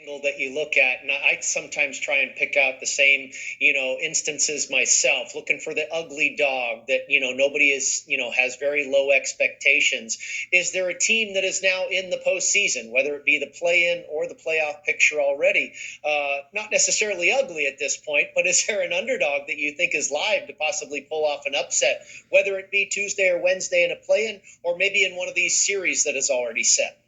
angle that you look at, and I sometimes try and pick out the same, instances myself, looking for the ugly dog that, nobody is, has very low expectations. Is there a team that is now in the postseason, whether it be the play-in or the playoff picture already? Not necessarily ugly at this point, but is there an underdog that you think is live to possibly pull off an upset, whether it be Tuesday or Wednesday in a play-in, or maybe in one of these series that is already set?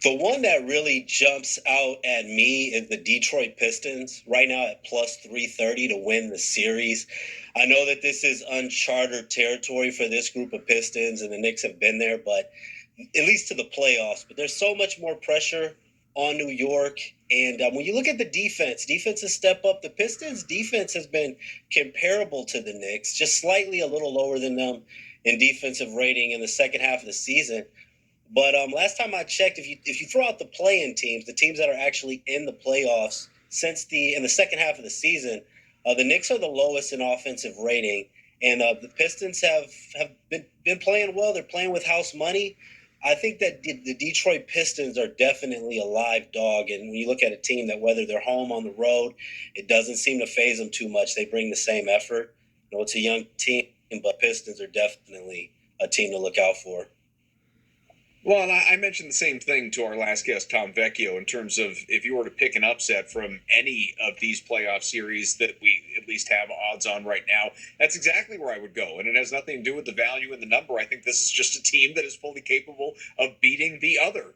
The one that really jumps out at me is the Detroit Pistons, right now at plus 330 to win the series. I know that this is uncharted territory for this group of Pistons, and the Knicks have been there, but at least to the playoffs. But there's so much more pressure on New York. And when you look at the defenses step up. The Pistons' defense has been comparable to the Knicks, just slightly a little lower than them in defensive rating in the second half of the season. But last time I checked, if you throw out the play-in teams, the teams that are actually in the playoffs in the second half of the season, the Knicks are the lowest in offensive rating, and the Pistons have been playing well. They're playing with house money. I think that the Detroit Pistons are definitely a live dog, and when you look at a team that whether they're home on the road, it doesn't seem to faze them too much. They bring the same effort. It's a young team, but Pistons are definitely a team to look out for. Well, and I mentioned the same thing to our last guest, Tom Vecchio, in terms of if you were to pick an upset from any of these playoff series that we at least have odds on right now, that's exactly where I would go. And it has nothing to do with the value in the number. I think this is just a team that is fully capable of beating the other.